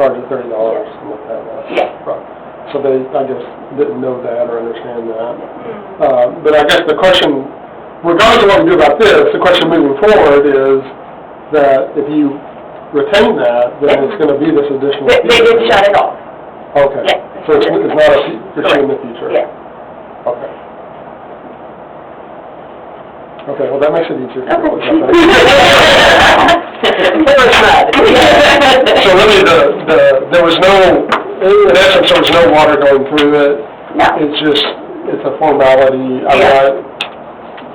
charging $30 and look at that. Yeah. Right. So they, I guess, didn't know that or understand that. But I guess the question, regardless of what we do about this, the question moving forward is that if you retain that, then it's going to be this additional fee. They did shut it off. Okay. Yeah. So it's not a issue in the future? Yeah. Okay. Okay, well, that makes it easier. Okay. So really, there was no, in essence, there was no water going through it. No. It's a formality.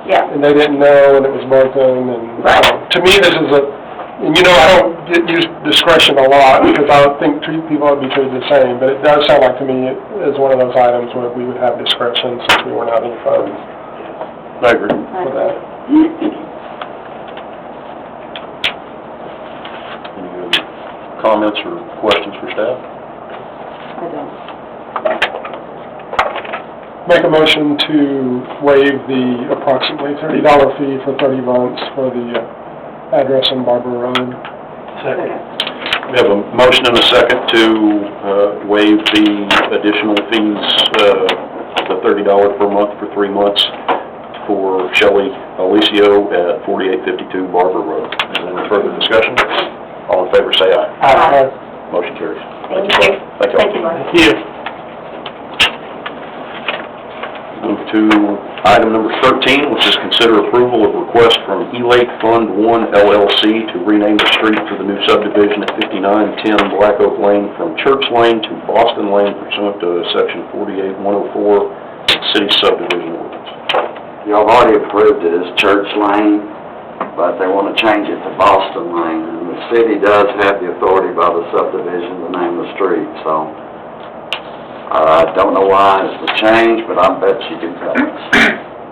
Yeah. And they didn't know, and it was broken, and Right. To me, this is and I don't use discretion a lot, because I don't think people would be treated the same, but it does sound like to me as one of those items where we would have discretion since we weren't having funds. I agree. For that. Any other comments or questions for staff? I don't. Make a motion to waive the approximately $30 fee for 30 months for the address on Barber Road. Second. We have a motion and a second to waive the additional fees, the $30 per month for 3 months for Shelley Alicio at 4852 Barber Road. Is there any further discussion? All in favor say aye. Aye. Motion carries. Thank you. Thank you. Thank you, Mark. Thank you. Move to item number 13, which is consider approval of request from E-Lake Fund 1 LLC to rename the street for the new subdivision at 5910 Black Oak Lane from Church Lane to Boston Lane pursuant to Section 48104 City Subdivision Ordinance. Y'all already approved it as Church Lane, but they want to change it to Boston Lane. And the city does have the authority by the subdivision to name the street, so I don't know why it's a change, but I bet you do that.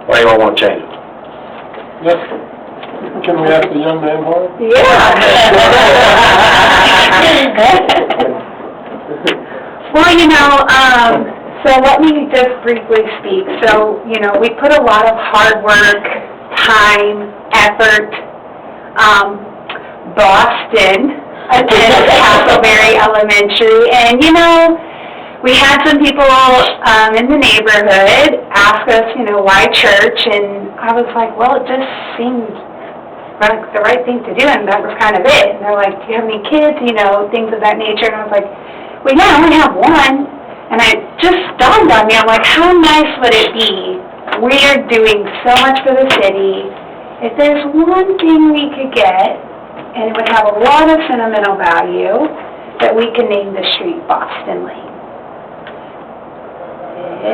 Why do y'all want to change it? Yes. Can we ask the young man for it? Yeah. Well, so let me just briefly speak. So, we put a lot of hard work, time, effort, Boston, attended Castleberry Elementary, and, we had some people in the neighborhood ask us, why church, and I was like, well, it just seemed like the right thing to do, and that was kind of it. And they're like, do you have any kids, things of that nature, and I was like, well, yeah, I only have one. And it just dawned on me, I'm like, how nice would it be? We are doing so much for the city. If there's one thing we could get, and it would have a lot of sentimental value, that we can name the street Boston Lane. So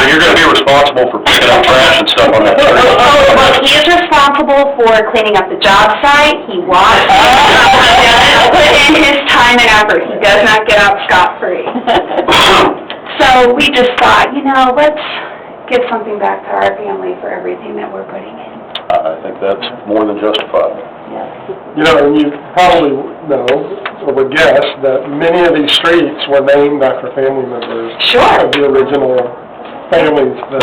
you're going to be responsible for picking up trash and stuff on that street? Well, he is responsible for cleaning up the job site. He walks. He put in his time and effort. He does not get out scot-free. So we just thought, let's give something back to our family for everything that we're putting in. I think that's more than justified. And you probably know, or would guess, that many of these streets were named after family members. Sure. Of the original families, the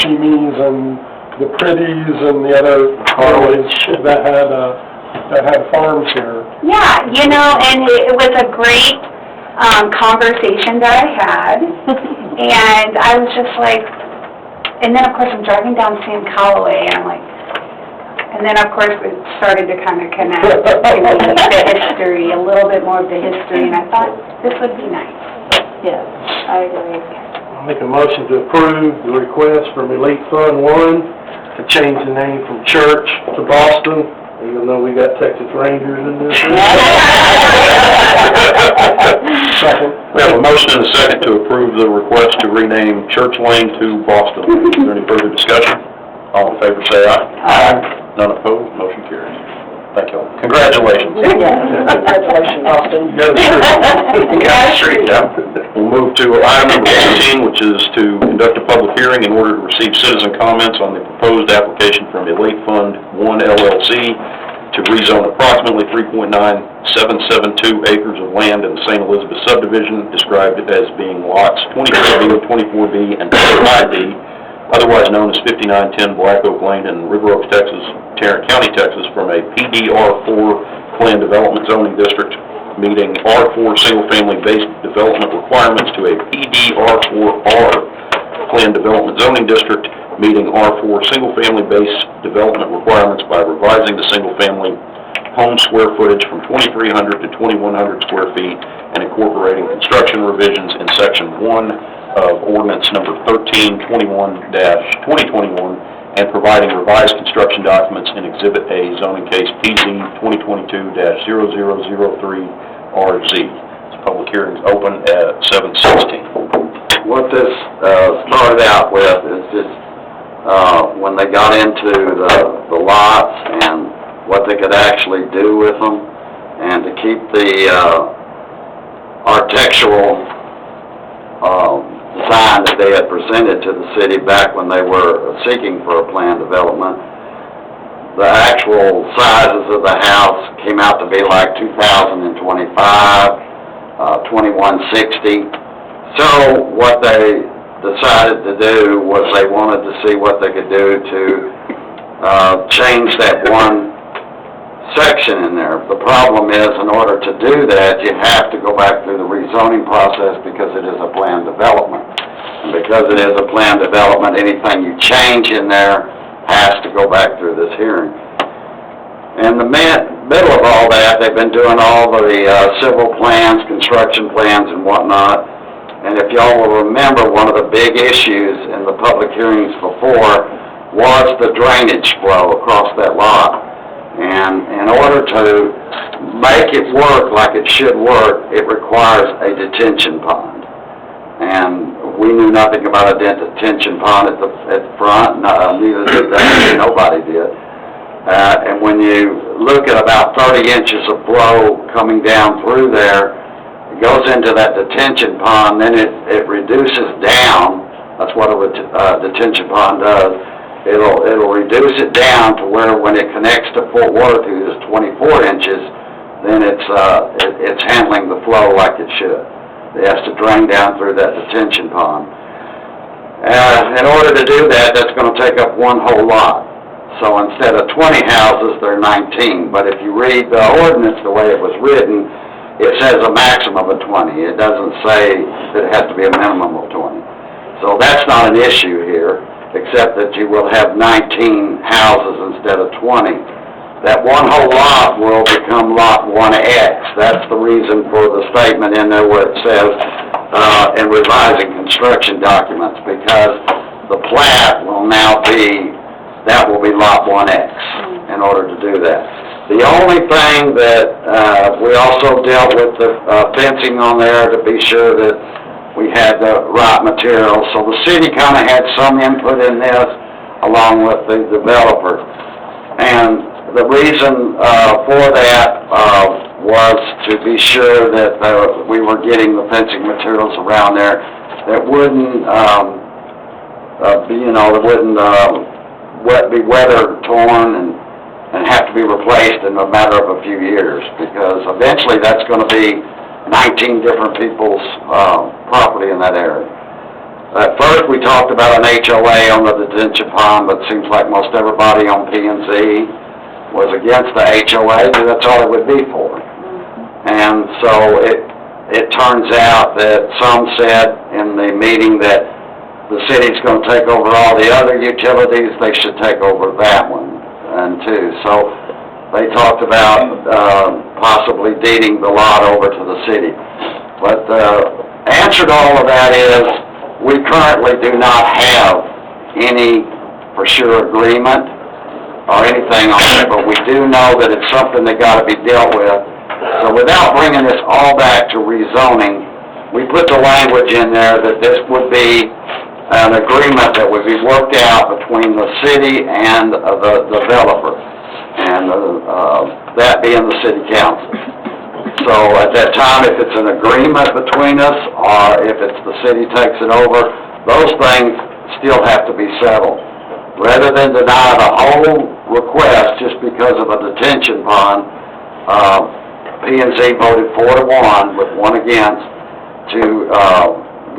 Sheamies and the Pretties and the other families that had farms here. Yeah, and it was a great conversation that I had, and I was just like, and then of course I'm driving down Sam Calloway, and I'm like, and then of course it started to kind of connect to the history, a little bit more of the history, and I thought this would be nice. Yes, I agree. I'll make a motion to approve the request from Elite Fund 1 to change the name from Church to Boston, even though we got Texas Rangers in this. Second. We have a motion and a second to approve the request to rename Church Lane to Boston Lane. Is there any further discussion? All in favor say aye. Aye. None opposed, motion carries. Thank you all. Congratulations. Congratulations, Austin. You got the street, yeah. We'll move to item number 15, which is to conduct a public hearing in order to receive citizen comments on the proposed application from Elite Fund 1 LLC to rezone approximately 3.9772 acres of land in the St. Elizabeth subdivision, described as being lots 24B, 24B, and 25B, otherwise known as 5910 Black Oak Lane in River Oaks, Texas, Tarrant County, Texas, from a PDR4 Plan Development Zoning District, meeting R4 single-family based development requirements, to a PDR4R Plan Development Zoning District, meeting R4 single-family based development requirements by revising the single-family home square footage from 2,300 to 2,100 square feet and incorporating construction revisions in Section 1 of Ordinance Number 1321-2021 and providing revised construction documents in Exhibit A, zoning case PZ 2022-0003RZ. This public hearing is open at 7:16. What this started out with is just when they got into the lots and what they could actually do with them, and to keep the architectural design that they had presented to the city back when they were seeking for a plan development. The actual sizes of the house came out to be like 2,025, 2,160. So what they decided to do was they wanted to see what they could do to change that one section in there. The problem is, in order to do that, you have to go back through the rezoning process because it is a planned development. And because it is a planned development, anything you change in there has to go back through this hearing. In the middle of all that, they've been doing all the civil plans, construction plans, and whatnot. And if y'all will remember, one of the big issues in the public hearings before was the drainage flow across that lot. And in order to make it work like it should work, it requires a detention pond. And we knew nothing about a detention pond at the front, neither did they, nobody did. And when you look at about 30 inches of flow coming down through there, it goes into that detention pond, then it reduces down. That's what a detention pond does. It'll reduce it down to where when it connects to Fort Worth, which is 24 inches, then it's handling the flow like it should. It has to drain down through that detention pond. In order to do that, that's going to take up one whole lot. So instead of 20 houses, there are 19. But if you read the ordinance the way it was written, it says a maximum of 20. It doesn't say that it has to be a minimum of 20. So that's not an issue here, except that you will have 19 houses instead of 20. That one whole lot will become Lot 1X. That's the reason for the statement in there where it says, in revising construction documents, because the plat will now be, that will be Lot 1X in order to do that. The only thing that we also dealt with the fencing on there to be sure that we had the right material. So the city kind of had some input in this along with the developer. And the reason for that was to be sure that we were getting the fencing materials around there that wouldn't, that wouldn't be weather torn and have to be replaced in a matter of a few years, because eventually that's going to be 19 different people's property in that area. At first, we talked about an HOA on the detention pond, but it seems like most everybody on P&Z was against the HOA, because that's all it would be for. And so it turns out that some said in the meeting that the city's going to take over all the other utilities, they should take over that one, and too. So they talked about possibly deeding the lot over to the city. But the answer to all of that is, we currently do not have any for sure agreement or anything on it, but we do know that it's something that got to be dealt with. So without bringing this all back to rezoning, we put the language in there that this would be an agreement that would be worked out between the city and the developer, and that being the city council. So at that time, if it's an agreement between us, or if it's the city takes it over, those things still have to be settled. Rather than deny the whole request just because of a detention pond, P&Z voted 4-1 with 1 against to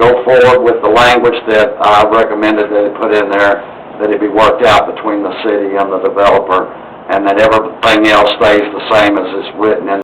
go forward with the language that I recommended that it put in there, that it be worked out between the city and the developer, and that everything else stays the same as it's written in